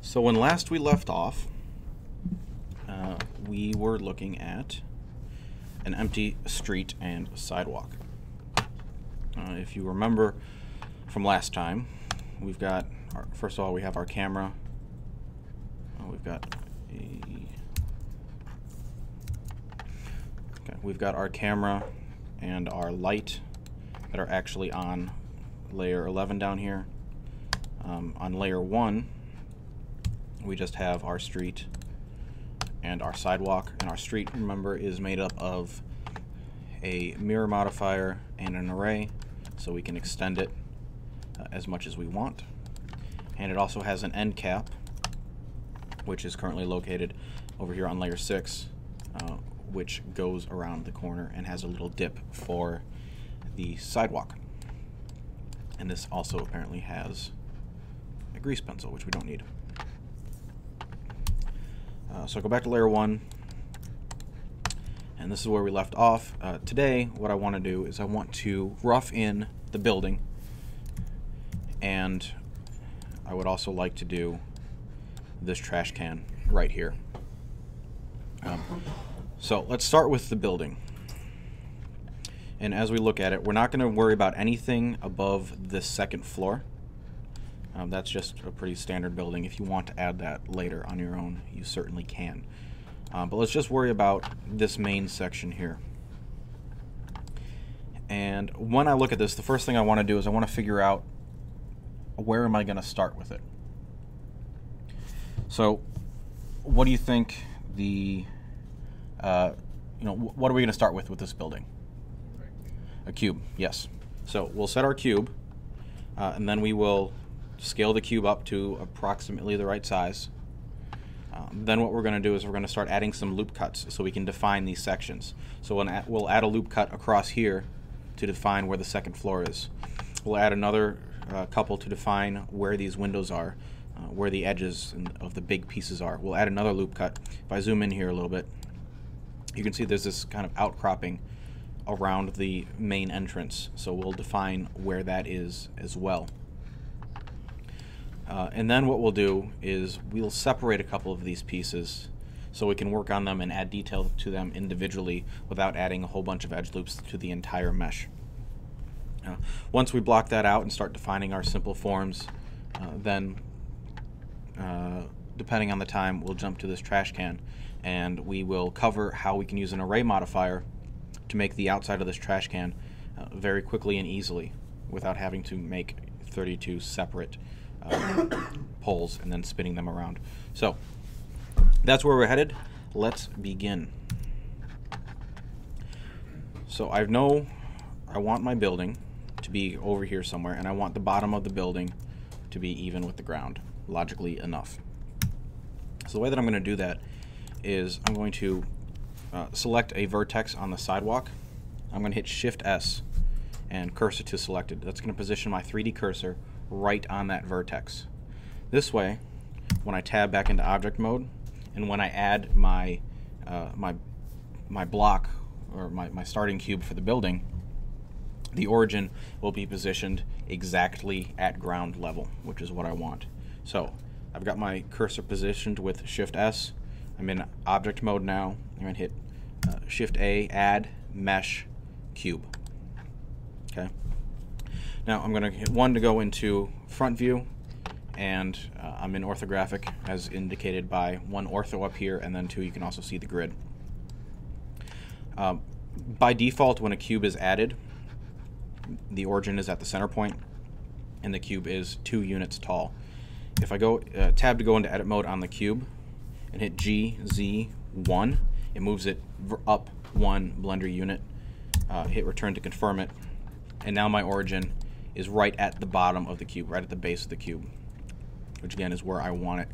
So when last we left off, we were looking at an empty street and sidewalk. If you remember from last time, we've got first of all, we have our camera. We've got our camera and our light that are actually on layer 11 down here. On layer 1, we just have our street and our sidewalk, and our street, remember, is made up of a mirror modifier and an array, so we can extend it as much as we want. And it also has an end cap, which is currently located over here on layer 6, which goes around the corner and has a little dip for the sidewalk. And this also apparently has a grease pencil, which we don't need. So go back to layer 1, and this is where we left off. Today, what I want to do is I want to rough in the building, and I would also like to do this trash can right here. So let's start with the building. And as we look at it, we're not going to worry about anything above this second floor. That's just a pretty standard building. If you want to add that later on your own, you certainly can. But let's just worry about this main section here. And when I look at this, the first thing I want to do is I want to figure out where am I going to start with it. So what do you think the, what are we going to start with this building? A cube, yes. So we'll set our cube, and then we will scale the cube up to approximately the right size. Then what we're going to do is we're going to start adding some loop cuts so we can define these sections. So we'll add a loop cut across here to define where the second floor is. We'll add another couple to define where these windows are, where the edges of the big pieces are. We'll add another loop cut. If I zoom in here a little bit, you can see there's this kind of outcropping around the main entrance, so we'll define where that is as well. And then what we'll do is we'll separate a couple of these pieces so we can work on them and add detail to them individually without adding a whole bunch of edge loops to the entire mesh. Once we block that out and start defining our simple forms, then depending on the time, we'll jump to this trash can and we will cover how we can use an array modifier to make the outside of this trash can very quickly and easily without having to make 32 separate poles and then spinning them around. So that's where we're headed. Let's begin. So I know I want my building to be over here somewhere, and I want the bottom of the building to be even with the ground, logically enough. So the way that I'm going to do that is I'm going to select a vertex on the sidewalk. I'm going to hit Shift S and cursor to selected. That's going to position my 3D cursor right on that vertex. This way, when I tab back into object mode and when I add my my block or my starting cube for the building, the origin will be positioned exactly at ground level, which is what I want. So I've got my cursor positioned with Shift S. I'm in object mode now. I'm going to hit Shift A, add mesh cube. Okay. Now I'm going to hit 1 to go into front view, and I'm in orthographic as indicated by 1 ortho up here, and then 2 you can also see the grid. By default, when a cube is added, the origin is at the center point and the cube is 2 units tall. If I go tab to go into edit mode on the cube and hit GZ1, it moves it up 1 Blender unit. Hit return to confirm it, and now my origin is right at the bottom of the cube, right at the base of the cube, which again is where I want it.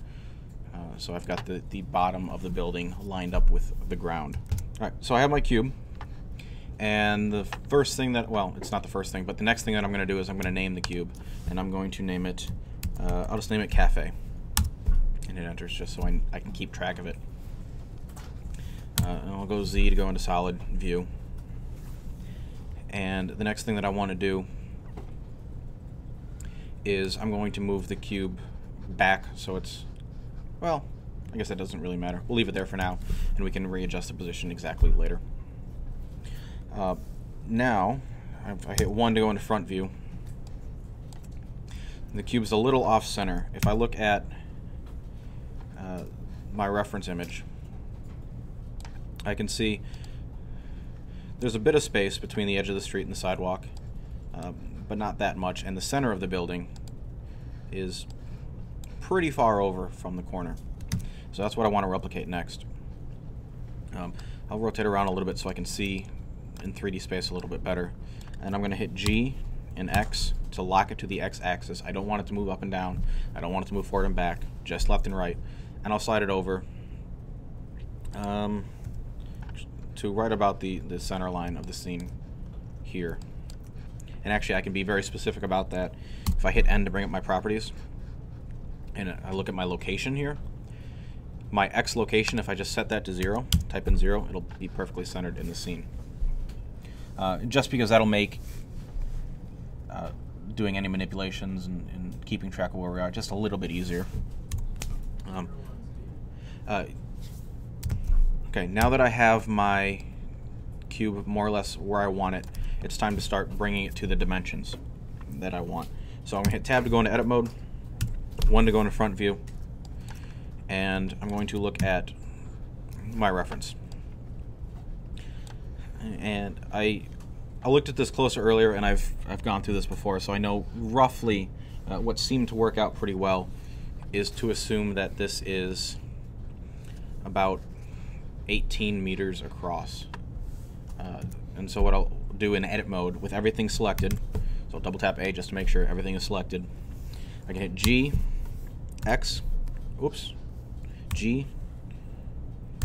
So I've got the bottom of the building lined up with the ground. Alright, so I have my cube, and the first thing that, well, it's not the first thing, but the next thing that I'm going to do is I'm going to name the cube, and I'm going to name it, I'll just name it Cafe, and it enters just so I can keep track of it. And I'll go Z to go into solid view. And the next thing that I want to do is I'm going to move the cube back so it's Well, I guess that doesn't really matter. We'll leave it there for now, and we can readjust the position exactly later. Now, I hit 1 to go into front view. The cube's a little off-center. If I look at my reference image, I can see there's a bit of space between the edge of the street and the sidewalk, but not that much, and the center of the building is pretty far over from the corner. So that's what I want to replicate next. I'll rotate around a little bit so I can see in 3D space a little bit better. And I'm going to hit G and X to lock it to the X axis. I don't want it to move up and down. I don't want it to move forward and back, just left and right. And I'll slide it over to right about the center line of the scene here. And actually I can be very specific about that. If I hit N to bring up my properties, and I look at my location here, my X location, if I just set that to 0, type in 0, it'll be perfectly centered in the scene. Just because that'll make doing any manipulations and keeping track of where we are just a little bit easier. Okay, now that I have my cube more or less where I want it, it's time to start bringing it to the dimensions that I want. So I'm going to hit Tab to go into edit mode, 1 to go into front view, and I'm going to look at my reference. And I looked at this closer earlier, and I've gone through this before, so I know roughly what seemed to work out pretty well is to assume that this is about 18 meters across. And so what I'll do in edit mode with everything selected, so I'll double tap A just to make sure everything is selected. I can hit G, X, oops, G,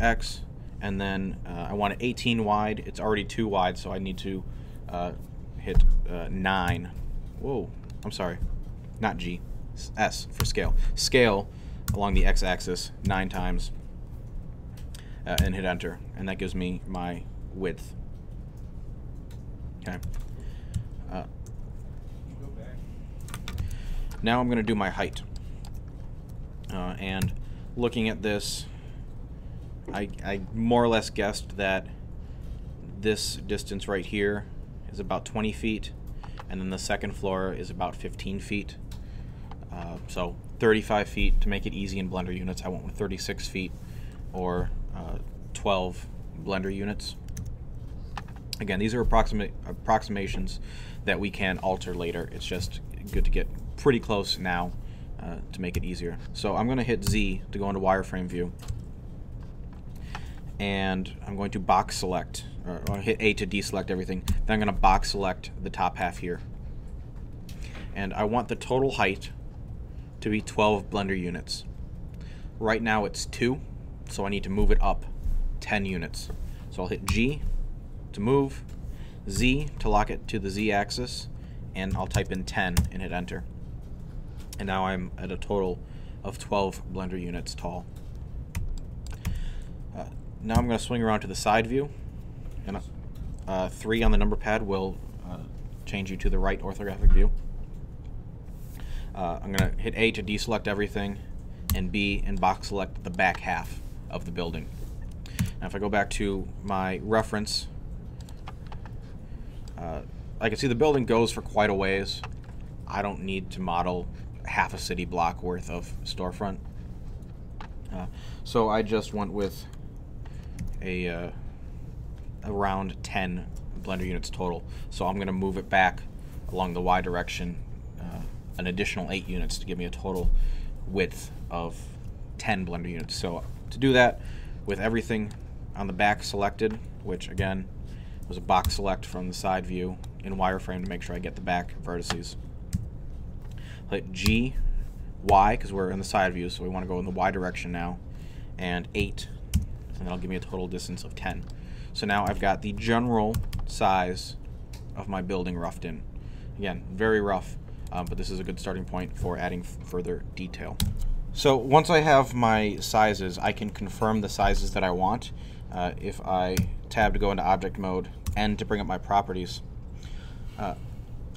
X, and then I want it 18 wide. It's already 2 wide, so I need to hit 9. Whoa, I'm sorry, not G, S for scale. Scale along the X-axis 9 times, and hit enter, and that gives me my width. Okay. Now I'm going to do my height, and looking at this, I more or less guessed that this distance right here is about 20 feet, and then the second floor is about 15 feet. So 35 feet to make it easy in Blender units. I went with 36 feet or 12 Blender units. Again, these are approximations that we can alter later. It's just good to get pretty close now to make it easier. So I'm going to hit Z to go into wireframe view, and I'm going to box select, or hit A to deselect everything. Then I'm going to box select the top half here, and I want the total height to be 12 Blender units. Right now it's 2, so I need to move it up 10 units. So I'll hit G to move, Z to lock it to the Z axis, and I'll type in 10 and hit enter. And now I'm at a total of 12 Blender units tall. Now I'm going to swing around to the side view, and 3 on the number pad will change you to the right orthographic view. I'm going to hit A to deselect everything, and B and box select the back half of the building. Now if I go back to my reference, I can see the building goes for quite a ways. I don't need to model half a city block worth of storefront. So I just went with around 10 Blender units total. So I'm going to move it back along the Y direction an additional 8 units to give me a total width of 10 Blender units. So to do that, with everything on the back selected, which again was a box select from the side view in wireframe to make sure I get the back vertices. Hit G, Y, because we're in the side view, so we want to go in the Y direction now, and 8, and that'll give me a total distance of 10. So now I've got the general size of my building roughed in. Again, very rough, but this is a good starting point for adding further detail. So once I have my sizes, I can confirm the sizes that I want. If I tab to go into object mode, N to bring up my properties.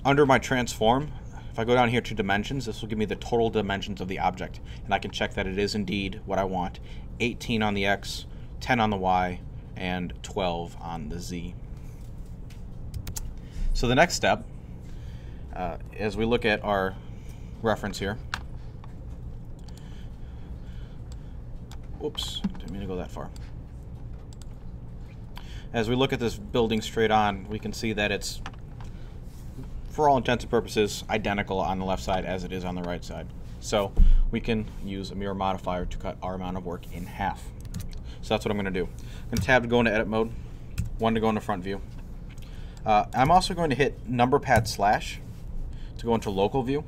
Under my transform, If I go down here to dimensions, this will give me the total dimensions of the object, and I can check that it is indeed what I want. 18 on the X, 10 on the Y, and 12 on the Z. So the next step, as we look at our reference here, oops, didn't mean to go that far. As we look at this building straight on, we can see that it's, for all intents and purposes, identical on the left side as it is on the right side. So we can use a mirror modifier to cut our amount of work in half. So that's what I'm going to do. I'm going to tab to go into edit mode, 1 to go into front view. I'm also going to hit number pad slash to go into local view.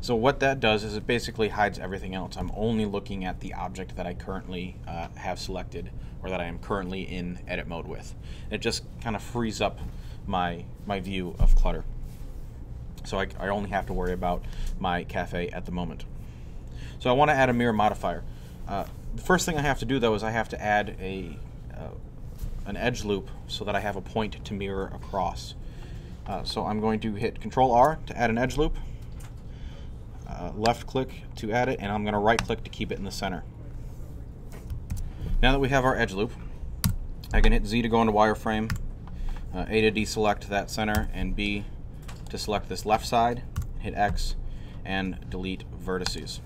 So what that does is it basically hides everything else. I'm only looking at the object that I currently have selected, or that I am currently in edit mode with. It just kind of frees up my view of clutter. So I only have to worry about my cafe at the moment. So I want to add a mirror modifier. The first thing I have to do though is I have to add an edge loop so that I have a point to mirror across. So I'm going to hit Control R to add an edge loop, left click to add it, and I'm going to right click to keep it in the center. Now that we have our edge loop, I can hit Z to go into wireframe, A to deselect that center, and B to select this left side, hit X, and delete vertices.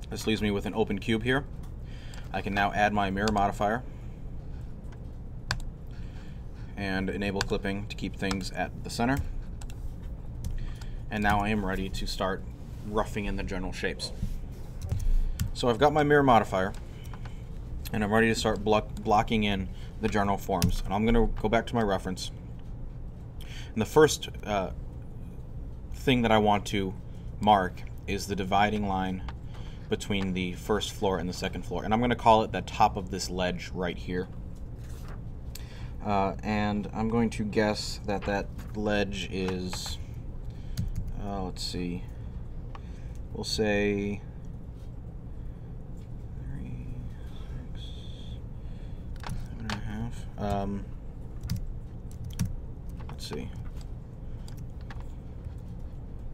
This leaves me with an open cube here. I can now add my mirror modifier and enable clipping to keep things at the center. And now I am ready to start roughing in the general shapes. So I've got my mirror modifier, and I'm ready to start blocking in the general forms. And I'm going to go back to my reference. And the first thing that I want to mark is the dividing line between the first floor and the second floor. And I'm going to call it the top of this ledge right here. And I'm going to guess that that ledge is, let's see, we'll say 3, 6, 7.5. Let's see.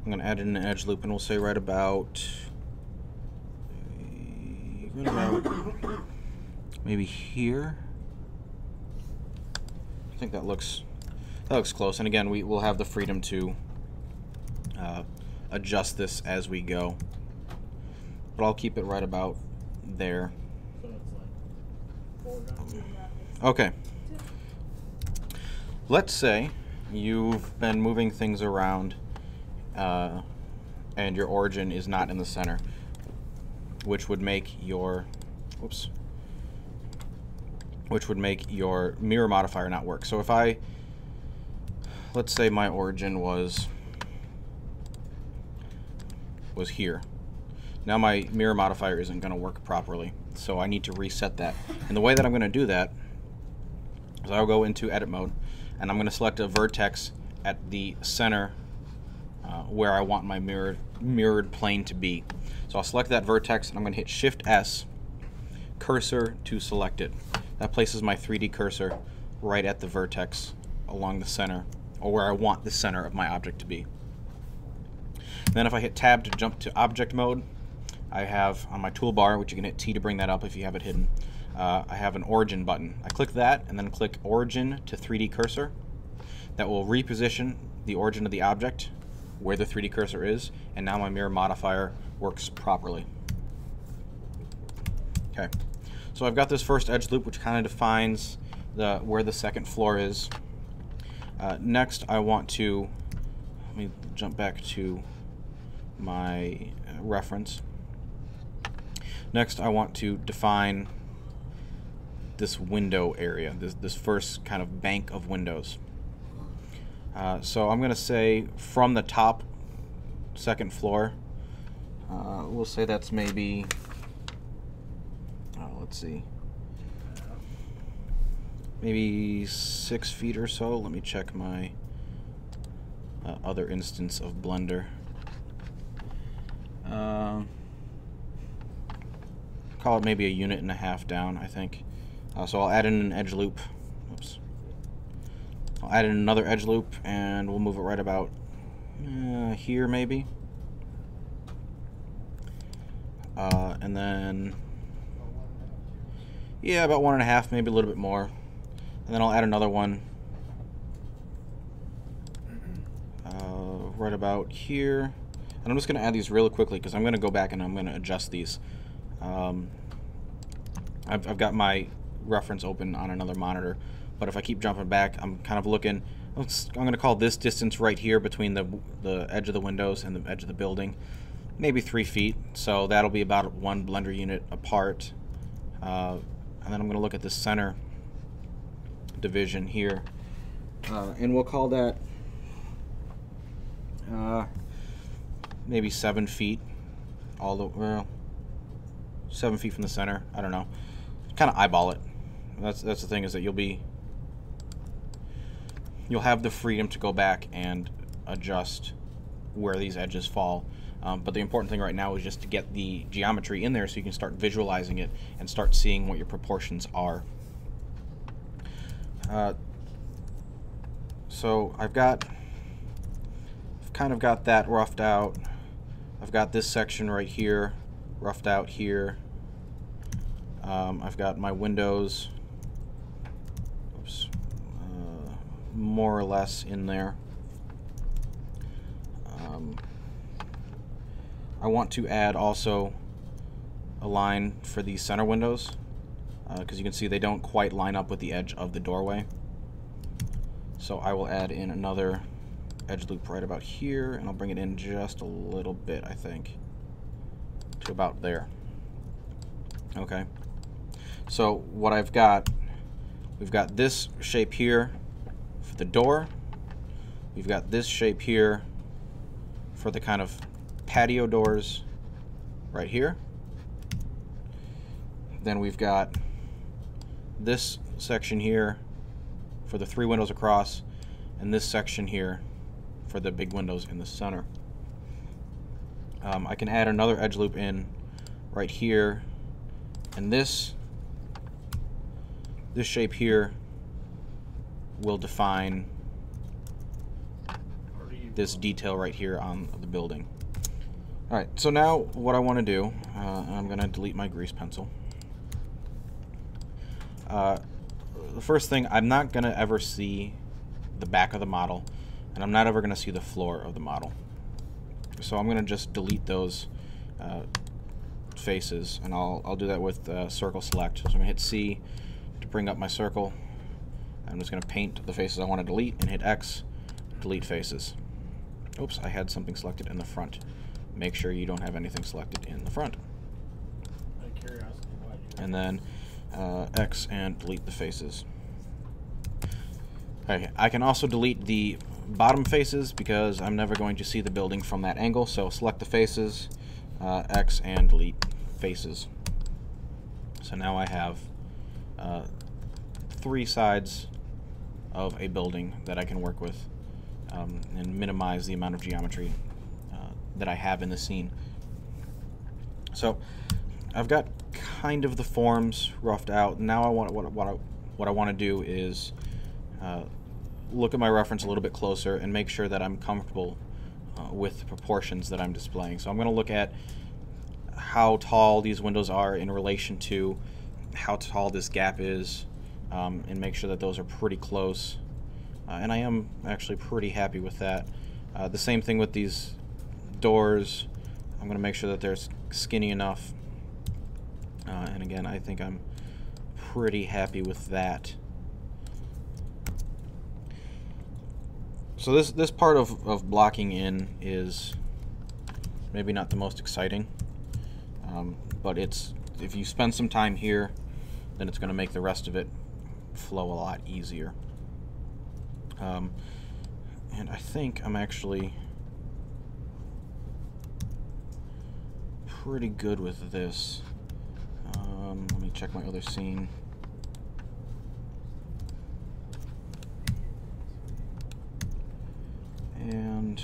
I'm going to add in an edge loop, and we'll say right about maybe here. I think that looks close. And again, we will have the freedom to adjust this as we go, but I'll keep it right about there. Okay. Let's say you've been moving things around and your origin is not in the center, which would make your mirror modifier not work. So if let's say my origin was here. Now my mirror modifier isn't going to work properly, so I need to reset that. And the way that I'm going to do that is I'll go into edit mode, and I'm going to select a vertex at the center where I want my mirrored plane to be. So I'll select that vertex, and I'm going to hit Shift S, cursor to select it. That places my 3D cursor right at the vertex along the center, or where I want the center of my object to be. Then if I hit Tab to jump to object mode, I have on my toolbar, which you can hit T to bring that up if you have it hidden, I have an origin button. I click that and then click origin to 3D cursor. That will reposition the origin of the object where the 3D cursor is, and now my mirror modifier works properly. Okay, so I've got this first edge loop, which kind of defines where the second floor is. Next, I want to, let me jump back to my reference. Next, I want to define this window area, this first kind of bank of windows. So I'm going to say from the top second floor, we'll say that's maybe, let's see, maybe 6 feet or so. Let me check my other instance of Blender. Call it maybe 1.5 units down, I think. So I'll add in an edge loop. Oops. I'll add in another edge loop, and we'll move it right about here maybe. And then, yeah, about 1.5, maybe a little bit more. And then I'll add another one right about here. And I'm just going to add these really quickly because I'm going to go back and I'm going to adjust these. I've got my reference open on another monitor, but if I keep jumping back, I'm kind of looking. I'm going to call this distance right here between the edge of the windows and the edge of the building maybe 3 feet. So that'll be about 1 blender unit apart. And then I'm going to look at the center division here, and we'll call that maybe 7 feet. Well, 7 feet from the center. I don't know. Kind of eyeball it. That's the thing, is that you'll have the freedom to go back and adjust where these edges fall. But the important thing right now is just to get the geometry in there so you can start visualizing it and start seeing what your proportions are. So I've kind of got that roughed out. I've got this section right here roughed out here. I've got my windows, more or less in there. I want to add also a line for these center windows, because you can see they don't quite line up with the edge of the doorway. So I will add in another edge loop right about here, and I'll bring it in just a little bit, I think, to about there. Okay. So what I've got, we've got this shape here for the door. We've got this shape here for the kind of patio doors right here. Then we've got this section here for the 3 windows across, and this section here for the big windows in the center. I can add another edge loop in right here, and this shape here will define this detail right here on the building. Alright, so now what I want to do, I'm going to delete my grease pencil. The first thing, I'm not going to ever see the back of the model, and I'm not ever going to see the floor of the model. So I'm going to just delete those faces, and I'll do that with circle select. So I'm going to hit C to bring up my circle. I'm just going to paint the faces I want to delete, and hit X, delete faces. Oops, I had something selected in the front. Make sure you don't have anything selected in the front. And then X and delete the faces. Okay, I can also delete the bottom faces because I'm never going to see the building from that angle. So select the faces, X and delete faces. So now I have 3 sides of a building that I can work with and minimize the amount of geometry that I have in the scene. So I've got kind of the forms roughed out. Now I want what I want to do is look at my reference a little bit closer and make sure that I'm comfortable with the proportions that I'm displaying. So I'm going to look at how tall these windows are in relation to how tall this gap is, and make sure that those are pretty close. And I am actually pretty happy with that. The same thing with these doors. I'm going to make sure that they're skinny enough. And again, I think I'm pretty happy with that. So this part of blocking in is maybe not the most exciting, but if you spend some time here, then it's going to make the rest of it flow a lot easier. And I think I'm actually pretty good with this. Let me check my other scene. And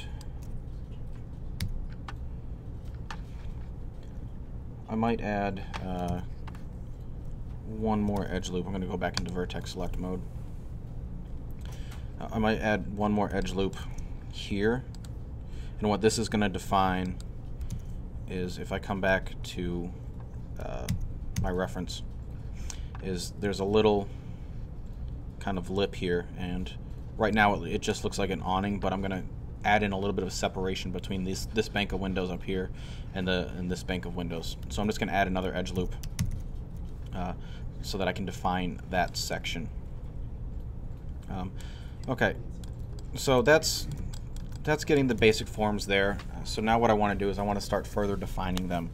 I might add one more edge loop. I'm going to go back into vertex select mode. I might add one more edge loop here, And what this is going to define is, if I come back to my reference, is there's a little kind of lip here, and right now it just looks like an awning, but I'm going to add in a little bit of a separation between this bank of windows up here and this bank of windows. So I'm just going to add another edge loop so that I can define that section. Okay, so that's getting the basic forms there. So now what I want to do is I want to start further defining them.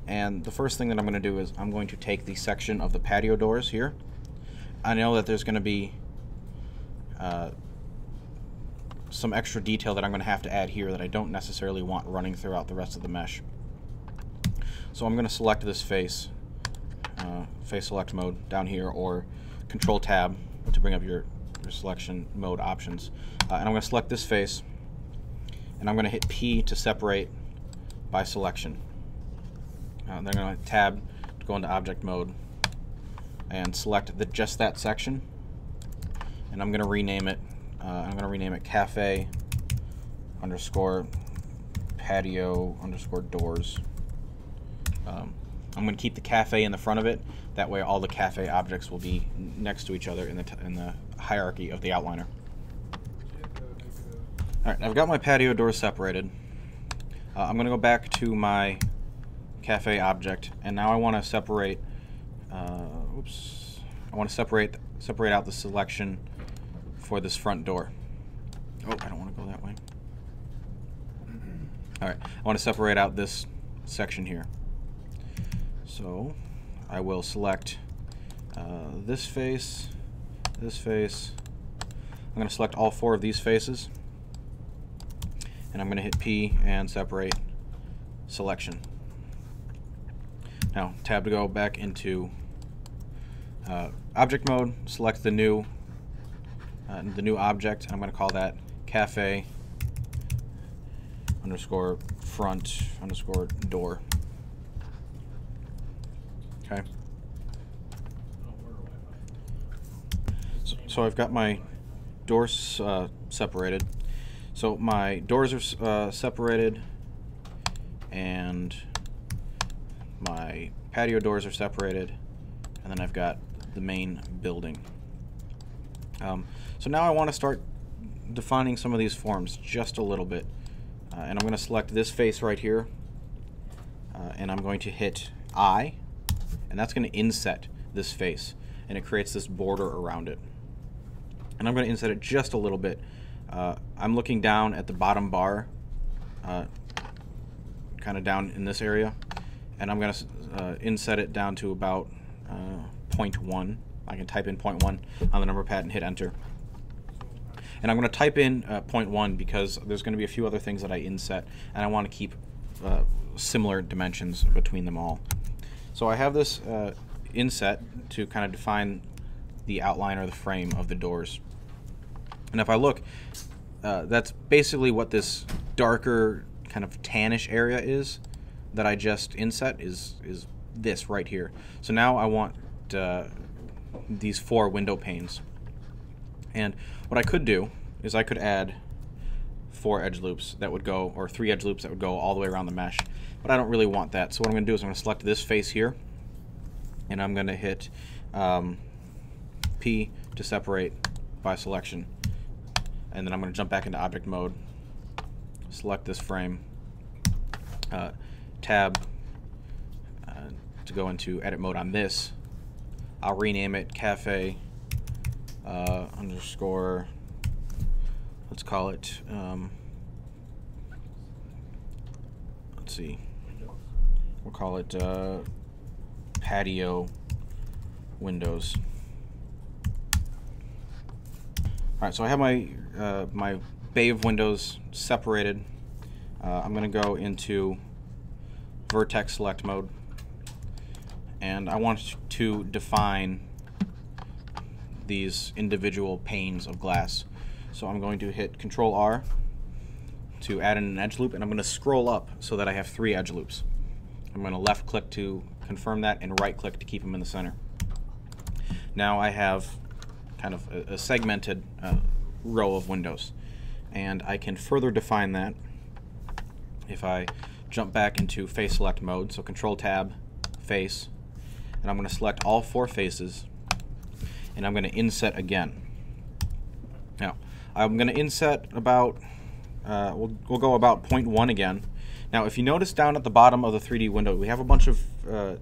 And the first thing that I'm going to do is I'm going to take the section of the patio doors here. I know that there's going to be some extra detail that I'm going to have to add here that I don't necessarily want running throughout the rest of the mesh. So I'm going to select this face, face select mode down here, or Control Tab to bring up your selection mode options. And I'm going to select this face, and I'm going to hit P to separate by selection. Then I'm going to tab to go into object mode and select just that section, and I'm going to rename it. Cafe underscore patio underscore doors. I'm going to keep the cafe in the front of it. That way, all the cafe objects will be next to each other in the hierarchy of the outliner. All right, I've got my patio doors separated. I'm going to go back to my cafe object, and now I want to separate. I want to separate out the selection for this front door. Oh, I don't want to go that way. All right, I want to separate out this section here. So I will select this face, this face. I'm going to select all 4 of these faces, and I'm going to hit P and separate selection. Now tab to go back into object mode, select the new object, and I'm going to call that cafe underscore front underscore door. Okay. So I've got my doors separated. So my doors are separated, and my patio doors are separated, and then I've got the main building. So now I want to start defining some of these forms just a little bit, and I'm going to select this face right here, and I'm going to hit I, and that's going to inset this face, and it creates this border around it. And I'm going to inset it just a little bit. I'm looking down at the bottom bar, kind of down in this area, and I'm going to inset it down to about 0.1. I can type in 0.1 on the number pad and hit enter. And I'm going to type in 0.1 because there's going to be a few other things that I inset, and I want to keep similar dimensions between them all. So I have this inset to kind of define the outline or the frame of the doors. And if I look, that's basically what this darker kind of tannish area is that I just inset is this right here. So now I want these 4 window panes. And what I could do is I could add 4 edge loops that would go, or 3 edge loops that would go all the way around the mesh. But I don't really want that. So what I'm going to do is I'm going to select this face here, and I'm going to hit P to separate by selection. And then I'm going to jump back into object mode, select this frame, tab to go into edit mode on this. I'll rename it cafe underscore, let's call it, let's see, we'll call it patio windows. Alright, so I have my my bay of windows separated. I'm going to go into vertex select mode, and I want to define these individual panes of glass. So I'm going to hit Control R to add in an edge loop, and I'm going to scroll up so that I have 3 edge loops. I'm going to left click to confirm that and right click to keep them in the center. Now I have kind of a segmented row of windows, And I can further define that if I jump back into face select mode, so Control Tab, face, and I'm going to select all 4 faces, and I'm going to inset again. Now, I'm going to inset about, we'll go about 0.1 again. Now, if you notice down at the bottom of the 3D window, we have a bunch of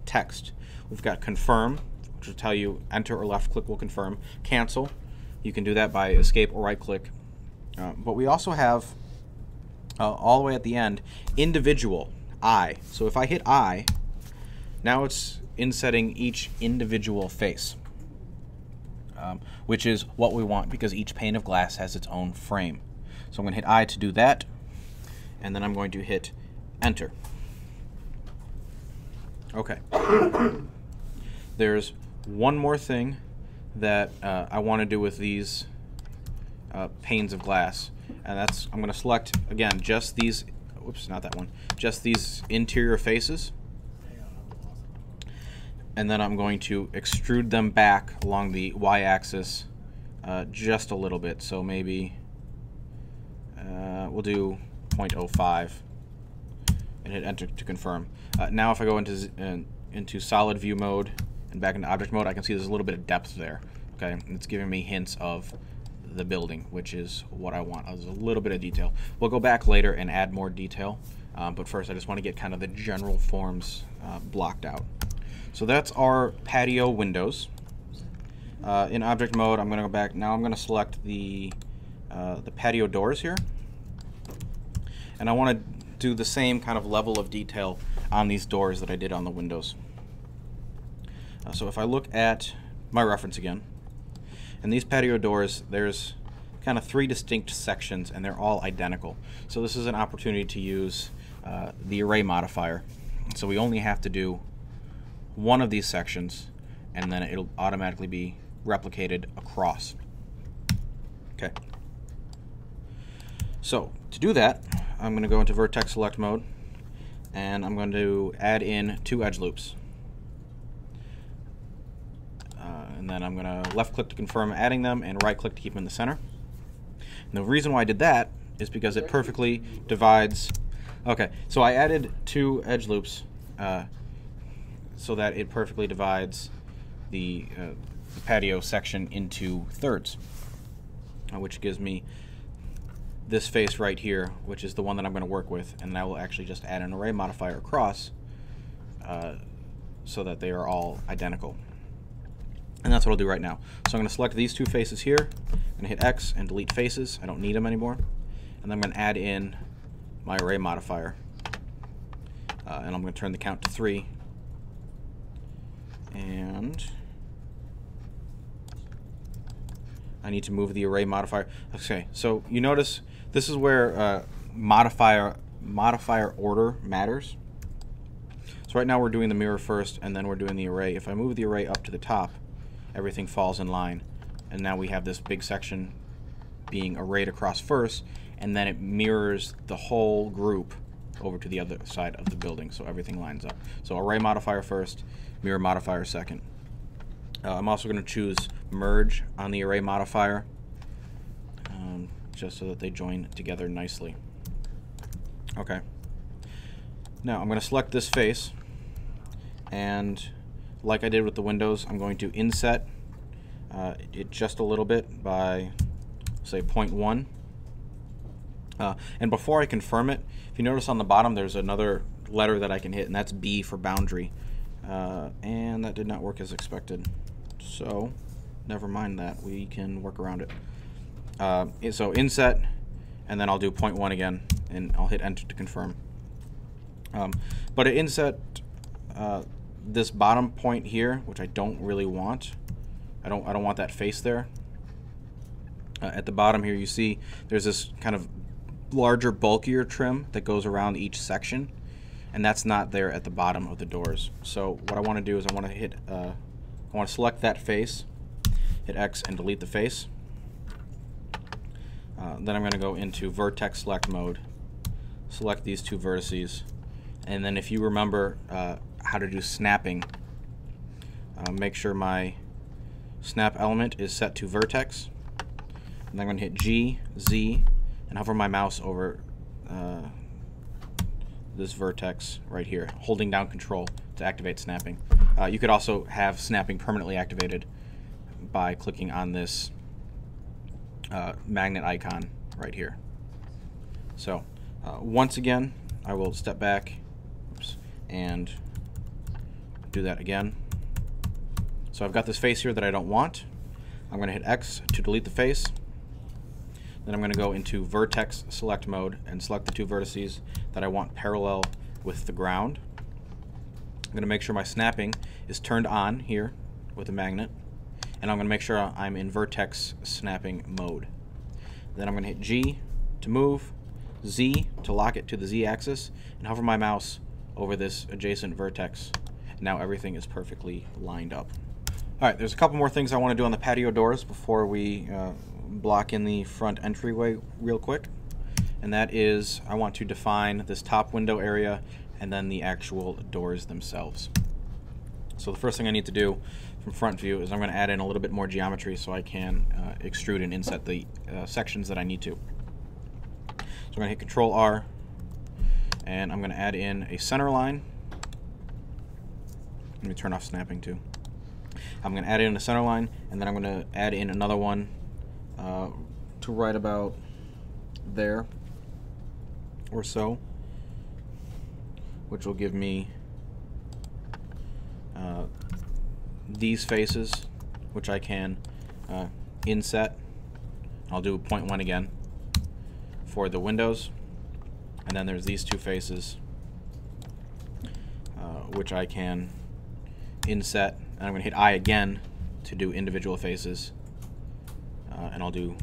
text. We've got confirm, which will tell you enter or left click will confirm. Cancel, you can do that by escape or right click. But we also have, all the way at the end, individual, I. So if I hit I, now it's insetting each individual face, which is what we want because each pane of glass has its own frame. So I'm going to hit I to do that, and then I'm going to hit enter. Okay. There's one more thing that I want to do with these panes of glass, and that's, I'm going to select again just these, whoops, not that one, just these interior faces, and then I'm going to extrude them back along the y-axis just a little bit. So maybe we'll do 0.05 and hit enter to confirm. Now if I go into solid view mode and back into object mode, I can see there's a little bit of depth there. Okay, and it's giving me hints of the building, which is what I want. There's a little bit of detail. We'll go back later and add more detail, but first I just want to get kind of the general forms blocked out. So that's our patio windows. In object mode, I'm going to go back. Now I'm going to select the patio doors here, and I want to do the same kind of level of detail on these doors that I did on the windows. So if I look at my reference again, and these patio doors, there's kind of 3 distinct sections, and they're all identical. So this is an opportunity to use the array modifier. So we only have to do one of these sections, and then it'll automatically be replicated across. Okay. So to do that, I'm going to go into vertex select mode, and I'm going to add in 2 edge loops. And then I'm going to left click to confirm adding them and right click to keep them in the center. And the reason why I did that is because it perfectly divides. Okay, so I added 2 edge loops so that it perfectly divides the patio section into thirds, which gives me this face right here, which is the one that I'm going to work with, and I will actually just add an array modifier across so that they are all identical. And that's what I'll do right now. So I'm going to select these 2 faces here and hit X and delete faces. I don't need them anymore. And then I'm going to add in my array modifier, and I'm going to turn the count to 3. And I need to move the array modifier. Okay, so you notice this is where modifier order matters. So right now we're doing the mirror first, and then we're doing the array. If I move the array up to the top, everything falls in line, and now we have this big section being arrayed across first, and then it mirrors the whole group over to the other side of the building, so everything lines up. So array modifier first, mirror modifier second. I'm also going to choose merge on the array modifier, just so that they join together nicely. Okay. Now I'm going to select this face, and like I did with the windows, I'm going to inset it just a little bit by, say, 0.1. And before I confirm it, if you notice on the bottom there's another letter that I can hit, and that's B for boundary. And that did not work as expected. So never mind that. We can work around it. So inset, and then I'll do 0.1 again, and I'll hit enter to confirm. But to inset this bottom point here, which I don't really want. I don't want that face there. At the bottom here, you see there's this kind of larger, bulkier trim that goes around each section, and that's not there at the bottom of the doors. So what I want to do is I want to select that face, hit X and delete the face. Then I'm going to go into vertex select mode, select these 2 vertices, and then if you remember how to do snapping, make sure my snap element is set to vertex, and I'm going to hit G, Z, and hover my mouse over this vertex right here, holding down Control to activate snapping. You could also have snapping permanently activated by clicking on this magnet icon right here. So once again, I will step back and do that again. So I've got this face here that I don't want. I'm going to hit X to delete the face. Then I'm going to go into vertex select mode and select the two vertices that I want parallel with the ground. I'm going to make sure my snapping is turned on here with the magnet, and I'm going to make sure I'm in vertex snapping mode. Then I'm going to hit G to move, Z to lock it to the Z axis, and hover my mouse over this adjacent vertex. Now everything is perfectly lined up. Alright, there's a couple more things I want to do on the patio doors before we block in the front entryway real quick. And that is, I want to define this top window area and then the actual doors themselves. So the first thing I need to do from front view is I'm going to add in a little bit more geometry so I can extrude and inset the sections that I need to. So I'm going to hit Control R, and I'm going to add in a center line. Let me turn off snapping too. I'm going to add in a center line, and then I'm going to add in another one to right about there or so, which will give me these faces, which I can inset. I'll do 0.1 again for the windows, and then there's these two faces which I can inset, and I'm going to hit I again to do individual faces, and I'll do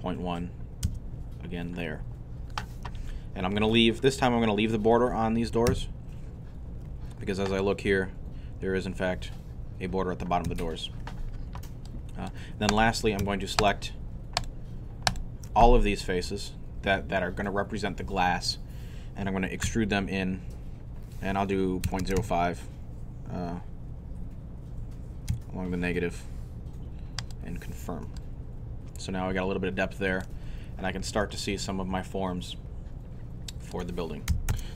0.1 again there. And I'm going to leave, this time I'm going to leave the border on these doors, because as I look here, there is in fact a border at the bottom of the doors. Then lastly, I'm going to select all of these faces that are going to represent the glass, and I'm going to extrude them in, and I'll do 0.05 along the negative and confirm. So now I got a little bit of depth there, and I can start to see some of my forms for the building.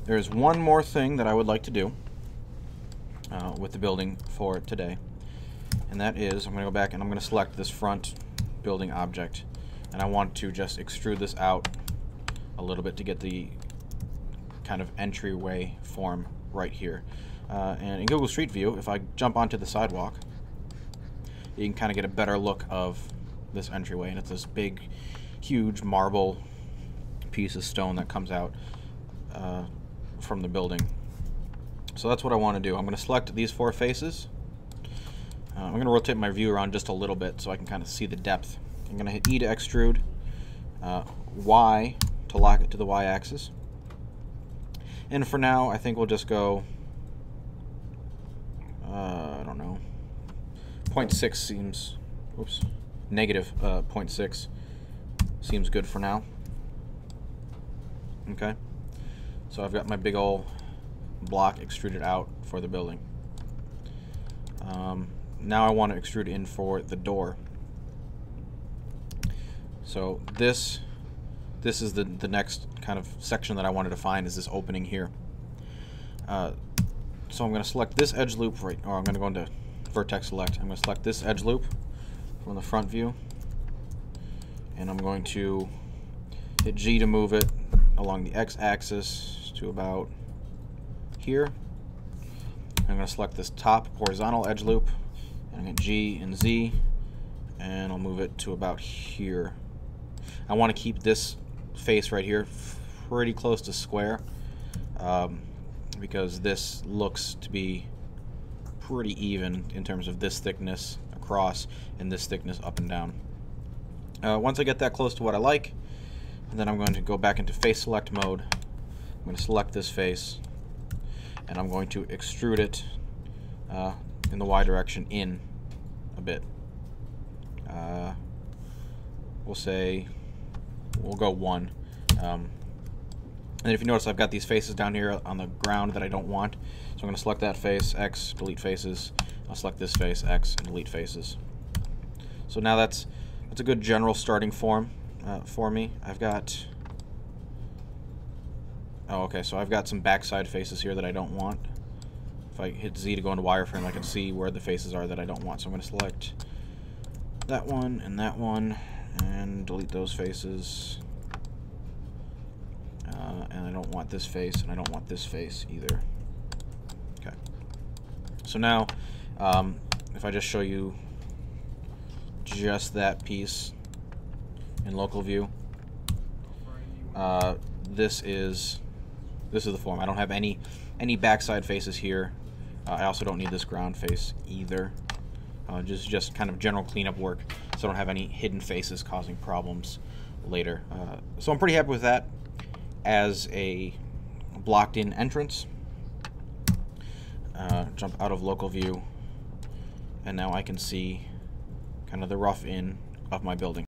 There's one more thing that I would like to do with the building for today, and that is I'm going to go back and I'm going to select this front building object, and I want to just extrude this out a little bit to get the kind of entryway form right here. And in Google Street View, if I jump onto the sidewalk, you can kind of get a better look of this entryway, and it's this big, huge marble piece of stone that comes out from the building. So that's what I want to do. I'm going to select these four faces. I'm going to rotate my view around just a little bit so I can kind of see the depth. I'm going to hit E to extrude, Y to lock it to the Y axis. And for now, I think we'll just go, I don't know, 0.6 seems, oops, negative 0.6 seems good for now. Okay, so I've got my big old block extruded out for the building. Now I want to extrude in for the door. So this is the next kind of section that I wanted to find, is this opening here. So I'm going to select this edge loop, or I'm going to go into vertex select. I'm going to select this edge loop from the front view, and I'm going to hit G to move it along the x-axis to about here. I'm going to select this top horizontal edge loop, and I'm going to hit G and Z, and I'll move it to about here. I want to keep this face right here pretty close to square, because this looks to be pretty even in terms of this thickness across and this thickness up and down. Once I get that close to what I like, then I'm going to go back into face select mode. I'm going to select this face, and I'm going to extrude it in the Y direction in a bit. We'll go 1. And if you notice, I've got these faces down here on the ground that I don't want. So I'm going to select that face, X, delete faces. I'll select this face, X, and delete faces. So now that's a good general starting form for me. I've got... Oh, okay, so I've got some backside faces here that I don't want. If I hit Z to go into wireframe, I can see where the faces are that I don't want. So I'm going to select that one, and delete those faces. And I don't want this face, and I don't want this face either. Okay. So now, if I just show you just that piece in local view, this is the form. I don't have any backside faces here. I also don't need this ground face either. Just kind of general cleanup work, so I don't have any hidden faces causing problems later. So I'm pretty happy with that as a blocked-in entrance. Jump out of local view, and now I can see kind of the rough in of my building.